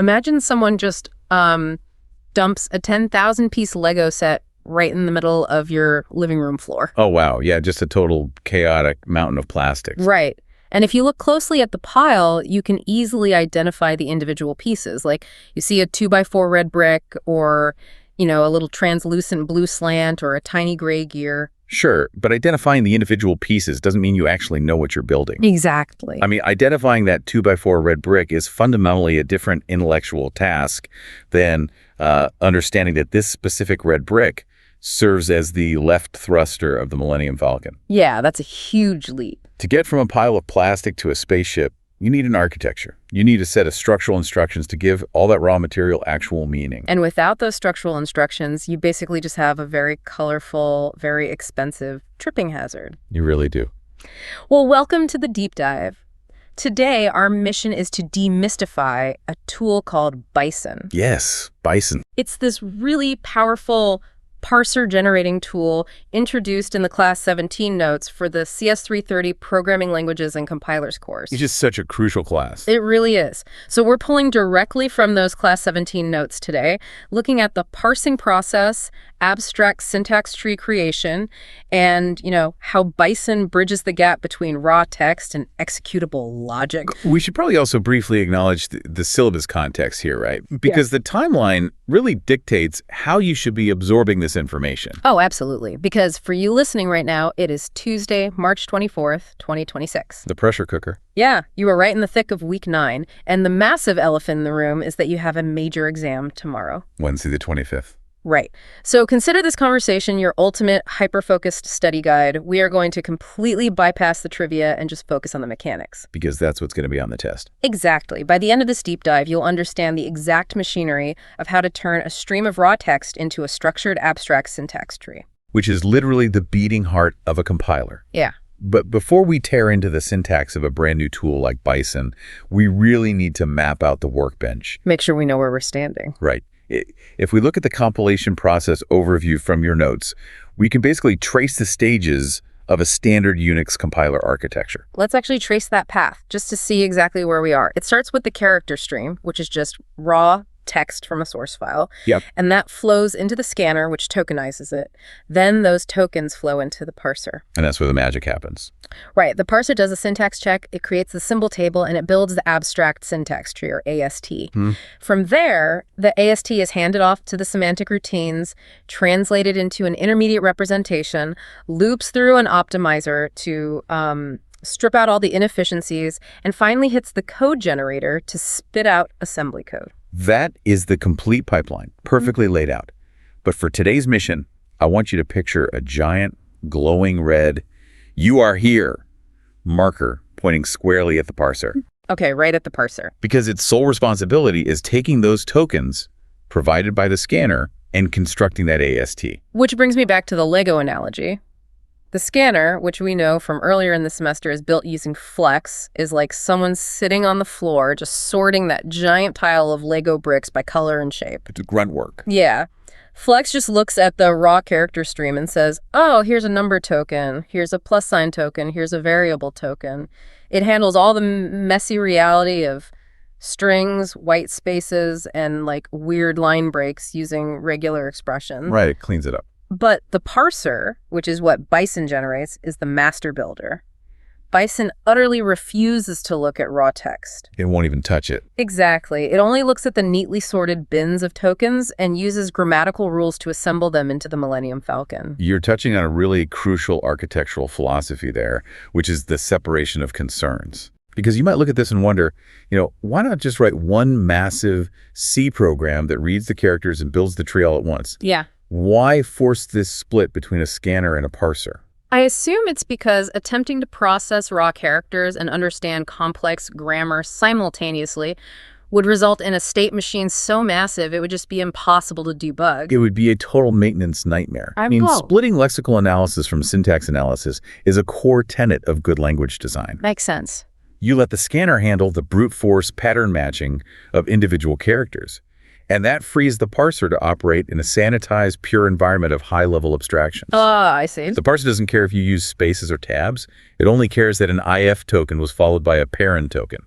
Imagine someone just dumps a 10,000-piece Lego set right in the middle of your living room floor. Oh, wow. Yeah, just a total chaotic mountain of plastics. Right. And if you look closely at the pile, you can easily identify the individual pieces. Like you see a 2x4 red brick or, a little translucent blue slant or a tiny gray gear. Sure, but identifying the individual pieces doesn't mean you actually know what you're building. Exactly. I mean, identifying that 2x4 red brick is fundamentally a different intellectual task than understanding that this specific red brick serves as the left thruster of the Millennium Falcon. Yeah, that's a huge leap. To get from a pile of plastic to a spaceship, you need an architecture. You need a set of structural instructions to give all that raw material actual meaning. And without those structural instructions, you basically just have a very colorful, very expensive tripping hazard. You really do. Well, welcome to the deep dive. Today, our mission is to demystify a tool called Bison. Yes, Bison. It's this really powerful parser generating tool introduced in the Class 17 notes for the CS330 Programming Languages and Compilers course. It's just such a crucial class. It really is. So we're pulling directly from those Class 17 notes today, looking at the parsing process, abstract syntax tree creation, and, how Bison bridges the gap between raw text and executable logic. We should probably also briefly acknowledge the syllabus context here, right? Because the timeline really dictates how you should be absorbing this information. Oh, absolutely. Because for you listening right now, it is Tuesday, March 24th, 2026. The pressure cooker. Yeah, you are right in the thick of week 9. And the massive elephant in the room is that you have a major exam tomorrow. Wednesday the 25th. Right. So consider this conversation your ultimate hyper-focused study guide. We are going to completely bypass the trivia and just focus on the mechanics. Because that's what's going to be on the test. Exactly. By the end of this deep dive, you'll understand the exact machinery of how to turn a stream of raw text into a structured abstract syntax tree. Which is literally the beating heart of a compiler. Yeah. But before we tear into the syntax of a brand new tool like Bison, we really need to map out the workbench. Make sure we know where we're standing. Right. If we look at the compilation process overview from your notes, we can basically trace the stages of a standard Unix compiler architecture. Let's actually trace that path just to see exactly where we are. It starts with the character stream, which is just raw text from a source file. Yep. And that flows into the scanner, which tokenizes it. Then those tokens flow into the parser. And that's where the magic happens. Right. The parser does a syntax check, it creates the symbol table, and it builds the abstract syntax tree, or AST. From there, the AST is handed off to the semantic routines, translated into an intermediate representation, loops through an optimizer to strip out all the inefficiencies, and finally hits the code generator to spit out assembly code. That is the complete pipeline, perfectly laid out. But for today's mission, I want you to picture a giant, glowing red, "You are here" marker pointing squarely at the parser. Okay, right at the parser. Because its sole responsibility is taking those tokens provided by the scanner and constructing that AST. Which brings me back to the Lego analogy. The scanner, which we know from earlier in the semester is built using Flex, is like someone sitting on the floor just sorting that giant pile of Lego bricks by color and shape. It's grunt work. Yeah. Flex just looks at the raw character stream and says, oh, here's a number token, here's a plus sign token, here's a variable token. It handles all the messy reality of strings, white spaces, and like weird line breaks using regular expressions. Right, it cleans it up. But the parser, which is what Bison generates, is the master builder. Bison utterly refuses to look at raw text. It won't even touch it. Exactly. It only looks at the neatly sorted bins of tokens and uses grammatical rules to assemble them into the Millennium Falcon. You're touching on a really crucial architectural philosophy there, which is the separation of concerns. Because you might look at this and wonder, why not just write one massive C program that reads the characters and builds the tree all at once? Yeah. Why force this split between a scanner and a parser? I assume it's because attempting to process raw characters and understand complex grammar simultaneously would result in a state machine so massive it would just be impossible to debug. It would be a total maintenance nightmare. Splitting lexical analysis from syntax analysis is a core tenet of good language design. Makes sense. You let the scanner handle the brute force pattern matching of individual characters. And that frees the parser to operate in a sanitized, pure environment of high-level abstractions. I see. The parser doesn't care if you use spaces or tabs. It only cares that an IF token was followed by a parent token.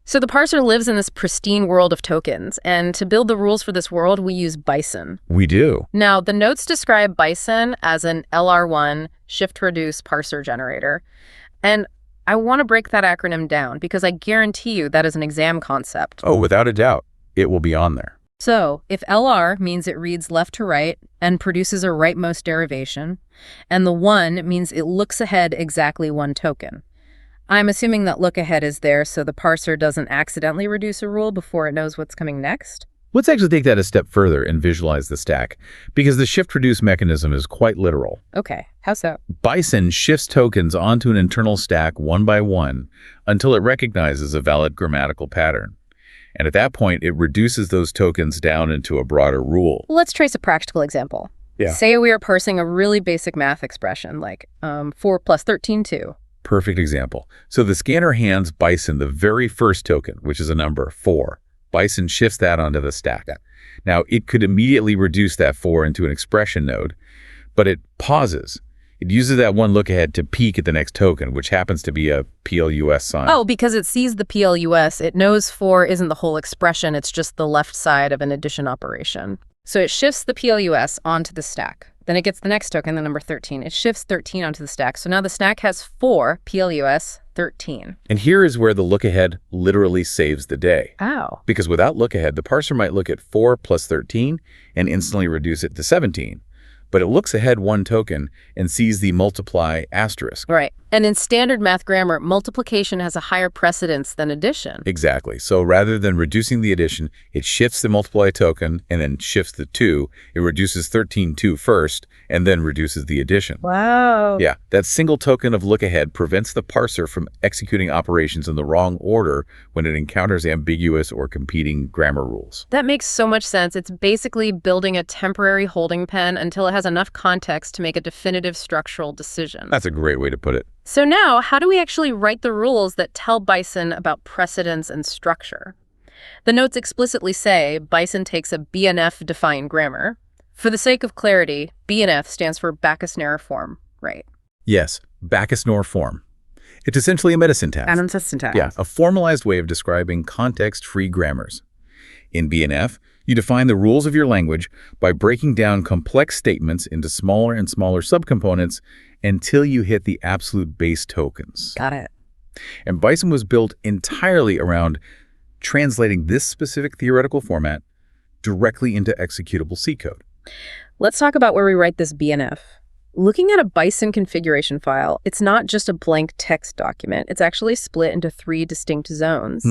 So the parser lives in this pristine world of tokens, and to build the rules for this world, we use Bison. We do. Now, the notes describe Bison as an LR1 shift-reduce parser generator. And I want to break that acronym down because I guarantee you that is an exam concept. Oh, without a doubt, it will be on there. So if LR means it reads left to right and produces a rightmost derivation, and the 1 means it looks ahead exactly 1 token. I'm assuming that look ahead is there so the parser doesn't accidentally reduce a rule before it knows what's coming next. Let's actually take that a step further and visualize the stack, because the shift-reduce mechanism is quite literal. Okay, how so? Bison shifts tokens onto an internal stack one by one until it recognizes a valid grammatical pattern. And at that point, it reduces those tokens down into a broader rule. Let's trace a practical example. Yeah. Say we are parsing a really basic math expression like 4 plus 13, 2. Perfect example. So the scanner hands Bison the very first token, which is a number 4. Bison shifts that onto the stack. Now, it could immediately reduce that 4 into an expression node, but it pauses. It uses that one look ahead to peek at the next token, which happens to be a PLUS sign. Oh, because it sees the PLUS, it knows 4 isn't the whole expression, it's just the left side of an addition operation. So it shifts the PLUS onto the stack. Then it gets the next token, the number 13. It shifts 13 onto the stack. So now the stack has 4 PLUS 13. And here is where the look-ahead literally saves the day. Ow. Because without look-ahead, the parser might look at 4 plus 13 and instantly reduce it to 17. But it looks ahead 1 token and sees the multiply asterisk. Right. And in standard math grammar, multiplication has a higher precedence than addition. Exactly. So rather than reducing the addition, it shifts the multiply token and then shifts the 2. It reduces 13 2 first and then reduces the addition. Wow. Yeah, that single token of look ahead prevents the parser from executing operations in the wrong order when it encounters ambiguous or competing grammar rules. That makes so much sense. It's basically building a temporary holding pen until it has enough context to make a definitive structural decision. That's a great way to put it. So now, how do we actually write the rules that tell Bison about precedence and structure? The notes explicitly say Bison takes a BNF-defined grammar. For the sake of clarity, BNF stands for Backus-Naur form, right? Yes, Backus-Naur form. It's essentially a metasyntax. And it's a syntax. Yeah, a formalized way of describing context-free grammars. In BNF, you define the rules of your language by breaking down complex statements into smaller and smaller subcomponents until you hit the absolute base tokens. Got it. And Bison was built entirely around translating this specific theoretical format directly into executable C code. Let's talk about where we write this BNF. Looking at a Bison configuration file, it's not just a blank text document. It's actually split into 3 distinct zones.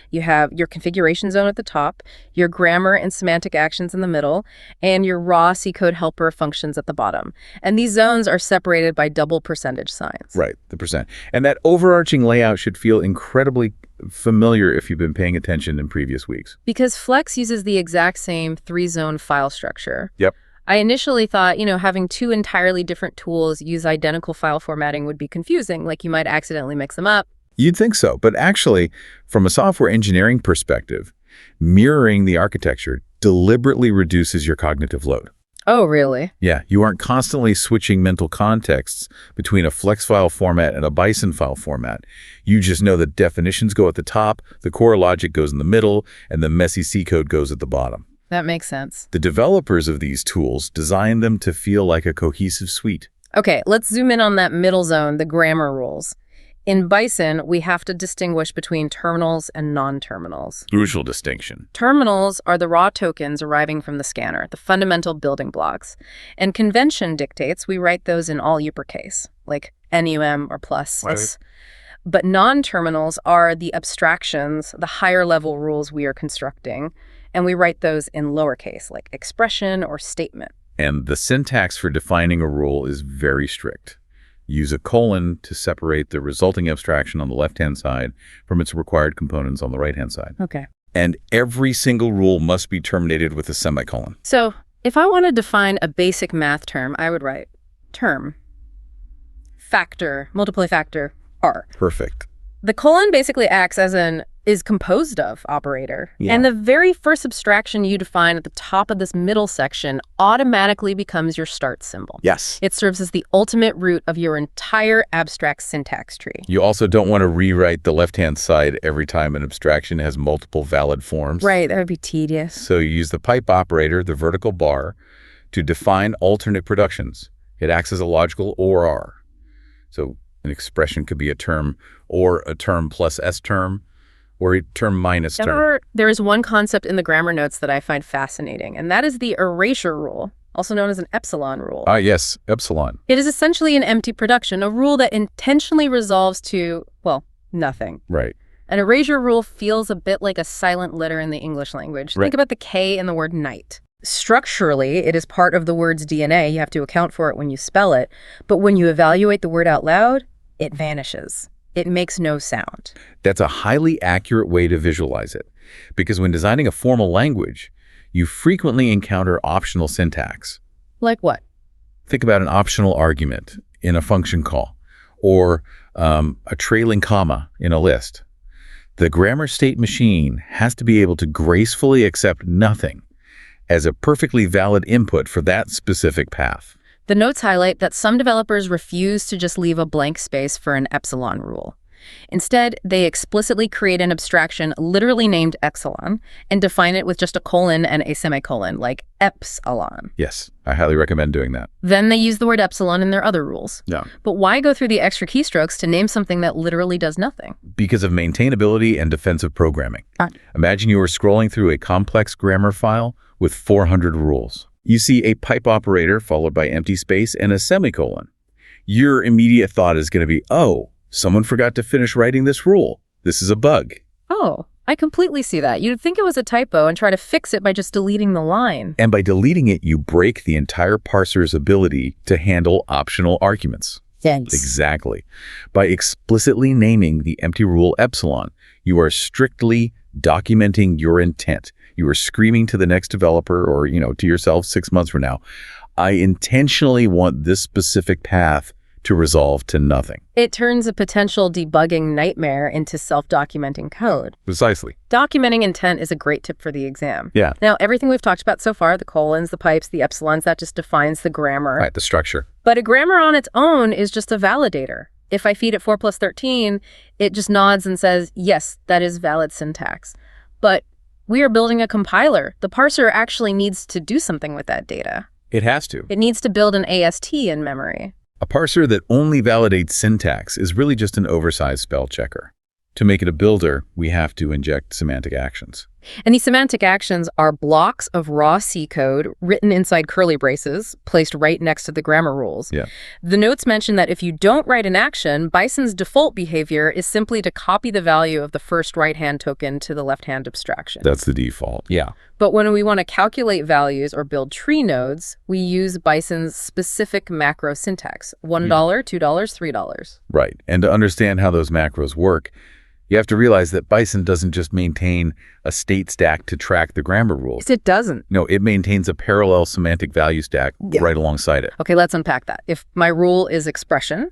You have your configuration zone at the top, your grammar and semantic actions in the middle, and your raw C code helper functions at the bottom. And these zones are separated by double percentage signs. Right, the percent. And that overarching layout should feel incredibly familiar if you've been paying attention in previous weeks. Because Flex uses the exact same 3-zone file structure. Yep. I initially thought, having 2 entirely different tools use identical file formatting would be confusing, like you might accidentally mix them up. You'd think so, but actually, from a software engineering perspective, mirroring the architecture deliberately reduces your cognitive load. Oh, really? Yeah, you aren't constantly switching mental contexts between a Flex file format and a Bison file format. You just know the definitions go at the top, the core logic goes in the middle, and the messy C code goes at the bottom. That makes sense. The developers of these tools designed them to feel like a cohesive suite. Okay, let's zoom in on that middle zone, the grammar rules. In Bison, we have to distinguish between terminals and non-terminals. Crucial distinction. Terminals are the raw tokens arriving from the scanner, the fundamental building blocks. And convention dictates we write those in all uppercase, like NUM or plus. Right. But non-terminals are the abstractions, the higher level rules we are constructing, and we write those in lowercase, like expression or statement. And the syntax for defining a rule is very strict. Use a colon to separate the resulting abstraction on the left-hand side from its required components on the right-hand side. Okay. And every single rule must be terminated with a semicolon. So if I want to define a basic math term, I would write term, factor, multiply factor, R. Perfect. The colon basically acts as an is composed of operator. Yeah. And the very first abstraction you define at the top of this middle section automatically becomes your start symbol. Yes. It serves as the ultimate root of your entire abstract syntax tree. You also don't want to rewrite the left-hand side every time an abstraction has multiple valid forms. Right, that would be tedious. So you use the pipe operator, the vertical bar, to define alternate productions. It acts as a logical or. So an expression could be a term or a term plus S term, or a term minus term. There is one concept in the grammar notes that I find fascinating, and that is the erasure rule, also known as an epsilon rule. Yes, epsilon. It is essentially an empty production, a rule that intentionally resolves to, well, nothing. Right. An erasure rule feels a bit like a silent letter in the English language. Right. Think about the K in the word night. Structurally, it is part of the word's DNA. You have to account for it when you spell it. But when you evaluate the word out loud, it vanishes. It makes no sound. That's a highly accurate way to visualize it, because when designing a formal language, you frequently encounter optional syntax. Like what? Think about an optional argument in a function call, or a trailing comma in a list. The grammar state machine has to be able to gracefully accept nothing as a perfectly valid input for that specific path. The notes highlight that some developers refuse to just leave a blank space for an epsilon rule. Instead, they explicitly create an abstraction literally named epsilon and define it with just a colon and a semicolon, like epsilon. Yes, I highly recommend doing that. Then they use the word epsilon in their other rules. Yeah. But why go through the extra keystrokes to name something that literally does nothing? Because of maintainability and defensive programming. Ah. Imagine you were scrolling through a complex grammar file with 400 rules. You see a pipe operator followed by empty space and a semicolon. Your immediate thought is going to be, oh, someone forgot to finish writing this rule. This is a bug. Oh, I completely see that. You'd think it was a typo and try to fix it by just deleting the line. And by deleting it, you break the entire parser's ability to handle optional arguments. Thanks. Exactly. By explicitly naming the empty rule epsilon, you are strictly documenting your intent. You are screaming to the next developer or, to yourself 6 months from now, I intentionally want this specific path to resolve to nothing. It turns a potential debugging nightmare into self-documenting code. Precisely. Documenting intent is a great tip for the exam. Yeah. Now, everything we've talked about so far, the colons, the pipes, the epsilons, that just defines the grammar. Right, the structure. But a grammar on its own is just a validator. If I feed it 4 plus 13, it just nods and says, yes, that is valid syntax. But we are building a compiler. The parser actually needs to do something with that data. It has to. It needs to build an AST in memory. A parser that only validates syntax is really just an oversized spell checker. To make it a builder, we have to inject semantic actions. And these semantic actions are blocks of raw C code written inside curly braces, placed right next to the grammar rules. Yeah. The notes mention that if you don't write an action, Bison's default behavior is simply to copy the value of the first right-hand token to the left-hand abstraction. That's the default. Yeah. But when we want to calculate values or build tree nodes, we use Bison's specific macro syntax, $1, $2, $3. Right. And to understand how those macros work, you have to realize that Bison doesn't just maintain a state stack to track the grammar rules. It doesn't. No, it maintains a parallel semantic value stack right alongside it. Okay, let's unpack that. If my rule is expression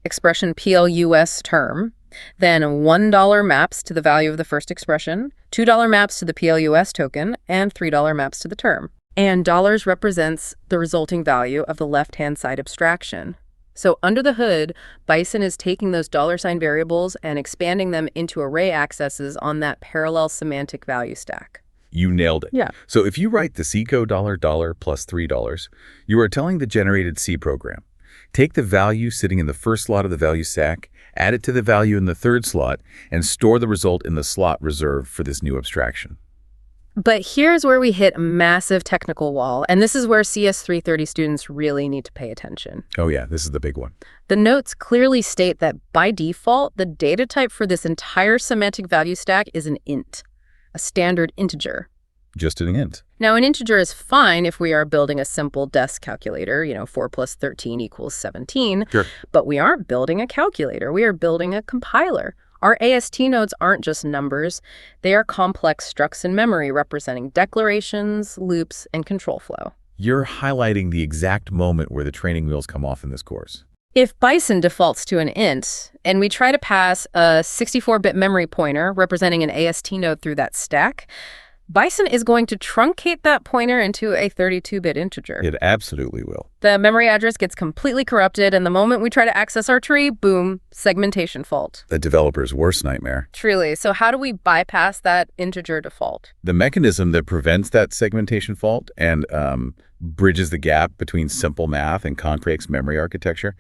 PLUS term, then $1 maps to the value of the first expression, $2 maps to the PLUS token, and $3 maps to the term. And dollars represents the resulting value of the left-hand side abstraction. So under the hood, Bison is taking those $sign variables and expanding them into array accesses on that parallel semantic value stack. You nailed it. Yeah. So if you write the C code $, plus $3, you are telling the generated C program, take the value sitting in the first slot of the value stack, add it to the value in the third slot, and store the result in the slot reserved for this new abstraction. But here's where we hit a massive technical wall, and this is where CS330 students really need to pay attention. Oh yeah, this is the big one. The notes clearly state that by default, the data type for this entire semantic value stack is an int, a standard integer. Just an int. Now, an integer is fine if we are building a simple desk calculator, 4 plus 13 equals 17. Sure. But we aren't building a calculator. We are building a compiler. Our AST nodes aren't just numbers. They are complex structs in memory representing declarations, loops, and control flow. You're highlighting the exact moment where the training wheels come off in this course. If Bison defaults to an int, and we try to pass a 64-bit memory pointer representing an AST node through that stack, Bison is going to truncate that pointer into a 32-bit integer. It absolutely will. The memory address gets completely corrupted, and the moment we try to access our tree, boom, segmentation fault. The developer's worst nightmare. Truly. So how do we bypass that integer default? The mechanism that prevents that segmentation fault and bridges the gap between simple math and concrex memory architecture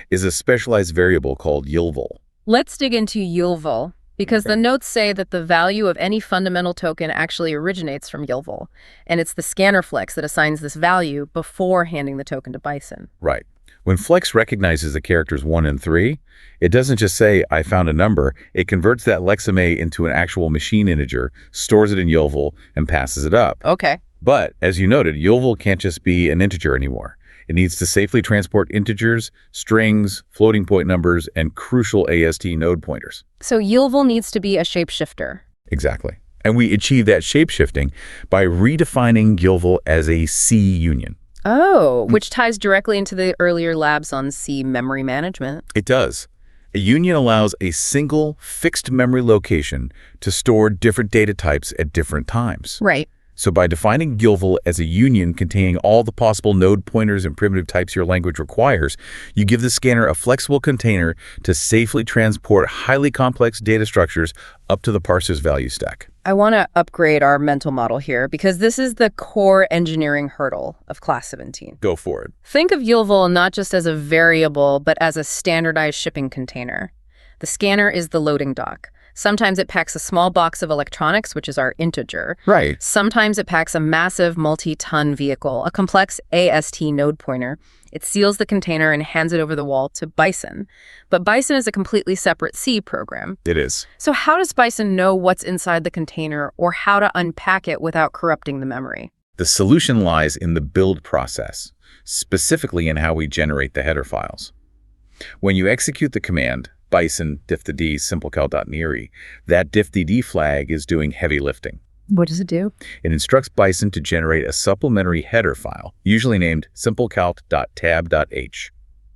is a specialized variable called YLVL. Let's dig into YLVL, because the notes say that the value of any fundamental token actually originates from YLVL, and it's the scanner flex that assigns this value before handing the token to Bison. Right. When Flex recognizes the characters 1 and 3, it doesn't just say, I found a number. It converts that lexeme into an actual machine integer, stores it in YLVL, and passes it up. Okay. But, as you noted, YLVL can't just be an integer anymore. It needs to safely transport integers, strings, floating point numbers, and crucial AST node pointers. So YLVL needs to be a shapeshifter. Exactly. And we achieve that shapeshifting by redefining YLVL as a C union. Oh, which ties directly into the earlier labs on C memory management. It does. A union allows a single fixed memory location to store different data types at different times. Right. So by defining YLVL as a union containing all the possible node pointers and primitive types your language requires, you give the scanner a flexible container to safely transport highly complex data structures up to the parser's value stack. I want to upgrade our mental model here because this is the core engineering hurdle of Class 17. Go for it. Think of YLVL not just as a variable, but as a standardized shipping container. The scanner is the loading dock. Sometimes it packs a small box of electronics, which is our integer. Right. Sometimes it packs a massive multi-ton vehicle, a complex AST node pointer. It seals the container and hands it over the wall to Bison. But Bison is a completely separate C program. It is. So how does Bison know what's inside the container or how to unpack it without corrupting the memory? The solution lies in the build process, specifically in how we generate the header files. When you execute the command, Bison diffdd simplecal.neary, that diffdd flag is doing heavy lifting. What does it do? It instructs Bison to generate a supplementary header file, usually named simplecalc.tab.h.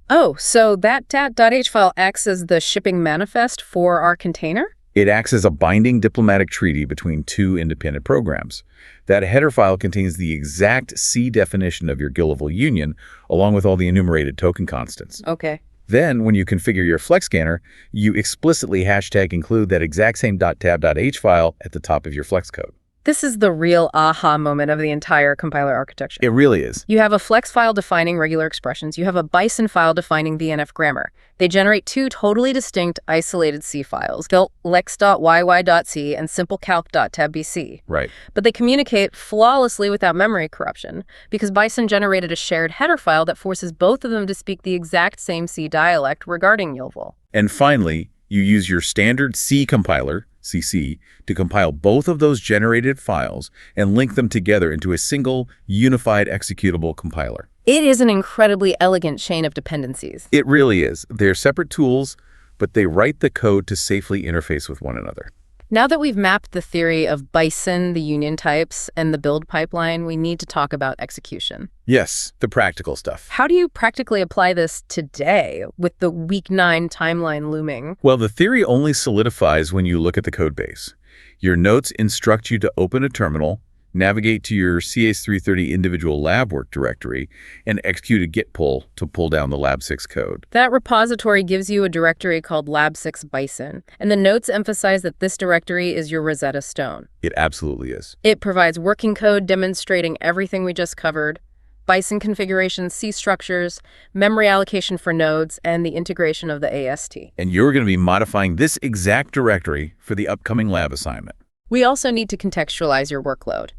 Oh, so that tab.h file acts as the shipping manifest for our container? It acts as a binding diplomatic treaty between two independent programs. That header file contains the exact C definition of your YLVL union, along with all the enumerated token constants. Okay. Then, when you configure your Flex scanner, you explicitly #include that exact same .tab.h file at the top of your Flex code. This is the real aha moment of the entire compiler architecture. It really is. You have a Flex file defining regular expressions. You have a Bison file defining the NF grammar. They generate two totally distinct, isolated C files, built lex.yy.c and simplecalc.tabbc. Right. But they communicate flawlessly without memory corruption, because Bison generated a shared header file that forces both of them to speak the exact same C dialect regarding YLVL. And finally, you use your standard C compiler, CC, to compile both of those generated files and link them together into a single, unified executable compiler. It is an incredibly elegant chain of dependencies. It really is. They're separate tools, but they write the code to safely interface with one another. Now that we've mapped the theory of Bison, the union types, and the build pipeline, we need to talk about execution. Yes, the practical stuff. How do you practically apply this today with the week 9 timeline looming? Well, the theory only solidifies when you look at the code base. Your notes instruct you to open a terminal, navigate to your CS330 individual lab work directory, and execute a git pull to pull down the Lab 6 code. That repository gives you a directory called Lab 6 Bison, and the notes emphasize that this directory is your Rosetta Stone. It absolutely is. It provides working code demonstrating everything we just covered: Bison configuration, C structures, memory allocation for nodes, and the integration of the AST. And you're going to be modifying this exact directory for the upcoming lab assignment. We also need to contextualize your workload.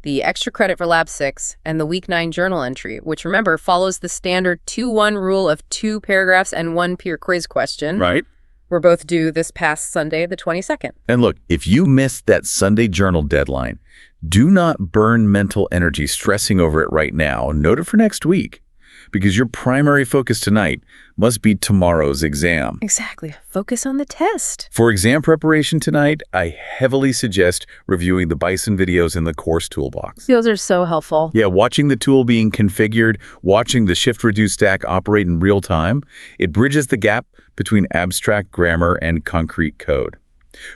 The extra credit for Lab 6, and the Week 9 journal entry, which, remember, follows the standard 2-1 rule of 2 paragraphs and 1 peer quiz question. Right. Were both due this past Sunday, the 22nd. And look, if you missed that Sunday journal deadline, do not burn mental energy stressing over it right now. Note it for next week. because your primary focus tonight must be tomorrow's exam. Exactly. Focus on the test. For exam preparation tonight, I heavily suggest reviewing the Bison videos in the course toolbox. Those are so helpful. Yeah, watching the tool being configured, watching the shift-reduce stack operate in real time, it bridges the gap between abstract grammar and concrete code.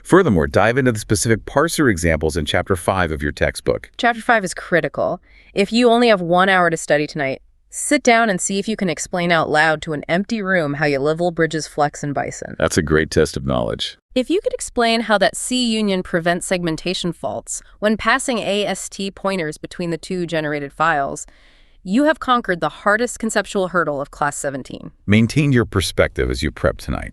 Furthermore, dive into the specific parser examples in Chapter 5 of your textbook. Chapter 5 is critical. If you only have 1 hour to study tonight, sit down and see if you can explain out loud to an empty room how you level bridges flex in Bison. That's a great test of knowledge. If you could explain how that C union prevents segmentation faults when passing AST pointers between the two generated files, you have conquered the hardest conceptual hurdle of Class 17. Maintain your perspective as you prep tonight.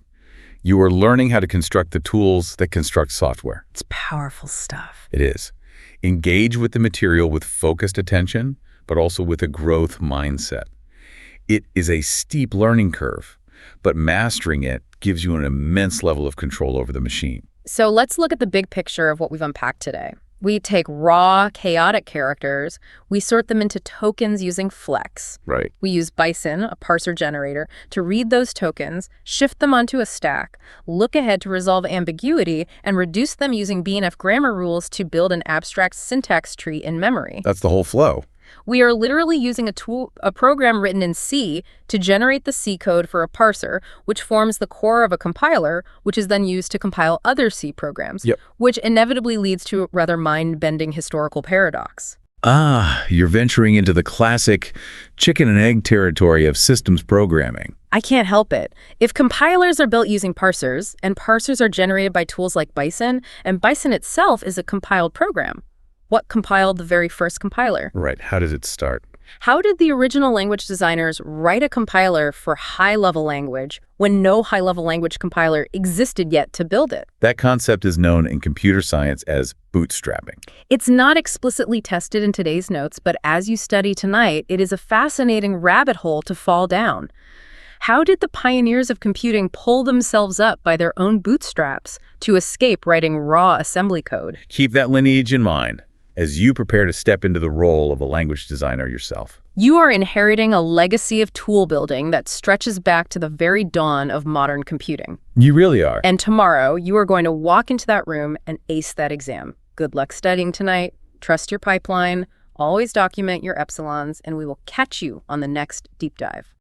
You are learning how to construct the tools that construct software. It's powerful stuff. It is. Engage with the material with focused attention, but also with a growth mindset. It is a steep learning curve, but mastering it gives you an immense level of control over the machine. So let's look at the big picture of what we've unpacked today. We take raw, chaotic characters, we sort them into tokens using Flex. Right. We use Bison, a parser generator, to read those tokens, shift them onto a stack, look ahead to resolve ambiguity, and reduce them using BNF grammar rules to build an abstract syntax tree in memory. That's the whole flow. We are literally using a program written in C to generate the C code for a parser, which forms the core of a compiler, which is then used to compile other C programs, which inevitably leads to a rather mind-bending historical paradox. You're venturing into the classic chicken and egg territory of systems programming. I can't help it. If compilers are built using parsers, and parsers are generated by tools like Bison, and Bison itself is a compiled program, what compiled the very first compiler? Right. How does it start? How did the original language designers write a compiler for high-level language when no high-level language compiler existed yet to build it? That concept is known in computer science as bootstrapping. It's not explicitly tested in today's notes, but as you study tonight, it is a fascinating rabbit hole to fall down. How did the pioneers of computing pull themselves up by their own bootstraps to escape writing raw assembly code? Keep that lineage in mind as you prepare to step into the role of a language designer yourself. You are inheriting a legacy of tool building that stretches back to the very dawn of modern computing. You really are. And tomorrow, you are going to walk into that room and ace that exam. Good luck studying tonight. Trust your pipeline. Always document your epsilons, and we will catch you on the next deep dive.